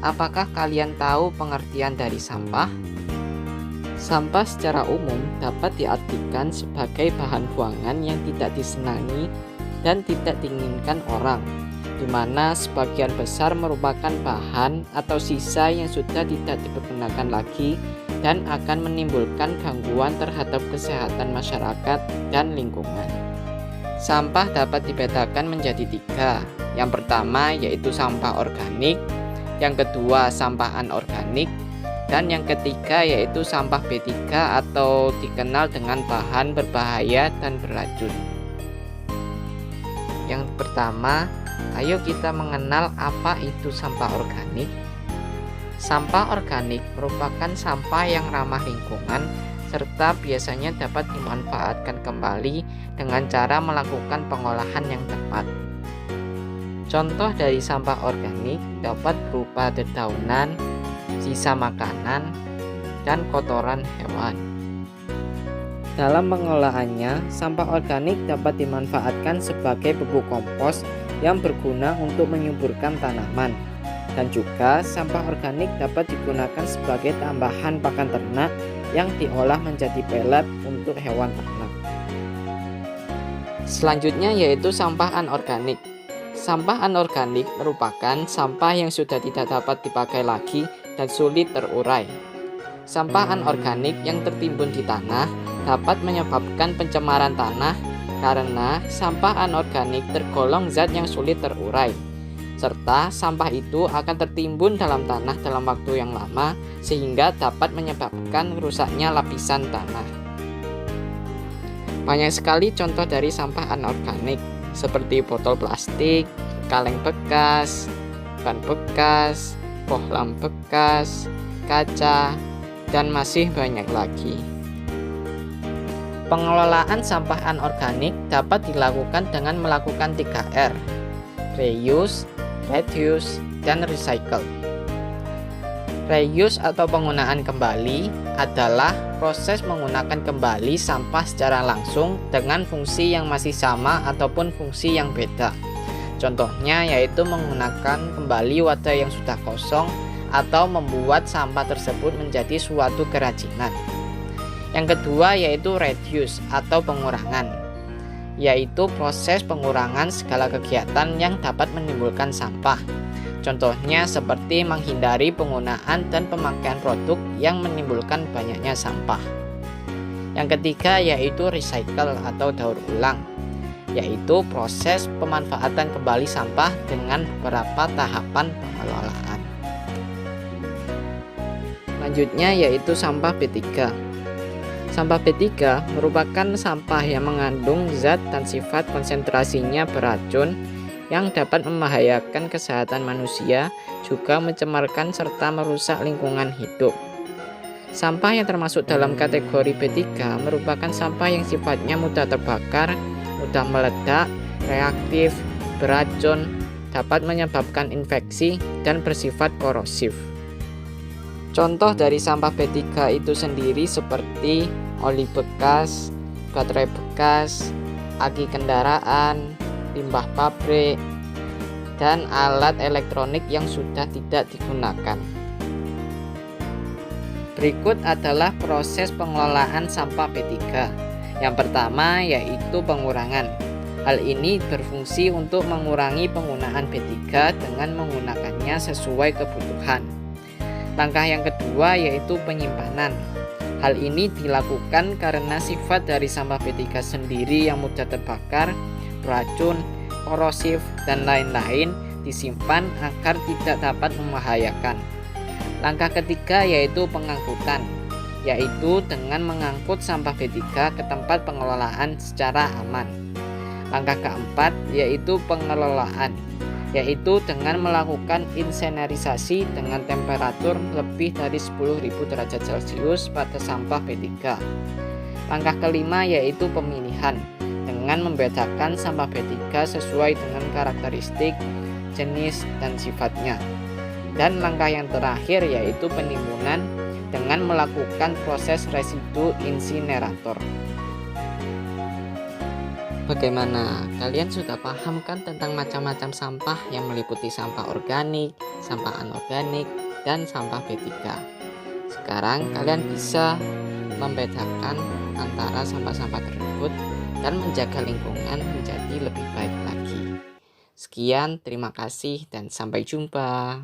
Apakah kalian tahu pengertian dari sampah? Sampah secara umum dapat diartikan sebagai bahan buangan yang tidak disenangi dan tidak diinginkan orang, di mana sebagian besar merupakan bahan atau sisa yang sudah tidak dipergunakan lagi dan akan menimbulkan gangguan terhadap kesehatan masyarakat dan lingkungan. Sampah dapat dibedakan menjadi 3. Yang pertama yaitu sampah organik, yang kedua sampah anorganik, dan yang ketiga yaitu sampah B3 atau dikenal dengan bahan berbahaya dan beracun. Yang pertama, ayo kita mengenal apa itu sampah organik. Sampah organik merupakan sampah yang ramah lingkungan serta biasanya dapat dimanfaatkan kembali dengan cara melakukan pengolahan yang tepat. Contoh dari sampah organik dapat berupa dedaunan, sisa makanan, dan kotoran hewan. Dalam pengolahannya, sampah organik dapat dimanfaatkan sebagai pupuk kompos yang berguna untuk menyuburkan tanaman. Dan juga sampah organik dapat digunakan sebagai tambahan pakan ternak yang diolah menjadi pelet untuk hewan ternak. Selanjutnya yaitu sampah anorganik. Sampah anorganik merupakan sampah yang sudah tidak dapat dipakai lagi dan sulit terurai. Sampah anorganik yang tertimbun di tanah dapat menyebabkan pencemaran tanah karena sampah anorganik tergolong zat yang sulit terurai. Serta sampah itu akan tertimbun dalam tanah dalam waktu yang lama sehingga dapat menyebabkan rusaknya lapisan tanah. Banyak sekali contoh dari sampah anorganik seperti botol plastik, kaleng bekas, ban bekas, bohlam bekas, kaca, dan masih banyak lagi. Pengelolaan sampah anorganik dapat dilakukan dengan melakukan 3R: reuse, reduce, dan recycle. Reuse atau penggunaan kembali adalah proses menggunakan kembali sampah secara langsung dengan fungsi yang masih sama ataupun fungsi yang beda. Contohnya yaitu menggunakan kembali wadah yang sudah kosong atau membuat sampah tersebut menjadi suatu kerajinan. Yang kedua yaitu reduce atau pengurangan, yaitu proses pengurangan segala kegiatan yang dapat menimbulkan sampah. Contohnya seperti menghindari penggunaan dan pemakaian produk yang menimbulkan banyaknya sampah. Yang ketiga yaitu recycle atau daur ulang, yaitu proses pemanfaatan kembali sampah dengan beberapa tahapan pengelolaan. Selanjutnya yaitu sampah B3. Sampah B3 merupakan sampah yang mengandung zat dan sifat konsentrasinya beracun yang dapat membahayakan kesehatan manusia, juga mencemarkan serta merusak lingkungan hidup. Sampah yang termasuk dalam kategori B3 merupakan sampah yang sifatnya mudah terbakar, mudah meledak, reaktif, beracun, dapat menyebabkan infeksi, dan bersifat korosif. Contoh dari sampah B3 itu sendiri seperti oli bekas, baterai bekas, aki kendaraan, limbah pabrik, dan alat elektronik yang sudah tidak digunakan. Berikut adalah proses pengelolaan sampah B3. Yang pertama yaitu pengurangan. Hal ini berfungsi untuk mengurangi penggunaan B3 dengan menggunakannya sesuai kebutuhan. Langkah yang kedua yaitu penyimpanan. Hal ini dilakukan karena sifat dari sampah B3 sendiri yang mudah terbakar, beracun, korosif, dan lain-lain disimpan agar tidak dapat membahayakan. Langkah ketiga yaitu pengangkutan, yaitu dengan mengangkut sampah B3 ke tempat pengelolaan secara aman. Langkah keempat yaitu pengelolaan, yaitu dengan melakukan insenerisasi dengan temperatur lebih dari 10.000 derajat Celcius pada sampah B3. Langkah kelima yaitu pemilihan, dengan membedakan sampah B3 sesuai dengan karakteristik, jenis, dan sifatnya. Dan langkah yang terakhir yaitu penimbunan dengan melakukan proses residu insinerator. Bagaimana? Kalian sudah paham kan tentang macam-macam sampah yang meliputi sampah organik, sampah anorganik, dan sampah B3. Sekarang kalian bisa membedakan antara sampah-sampah tersebut dan menjaga lingkungan menjadi lebih baik lagi. Sekian, terima kasih dan sampai jumpa.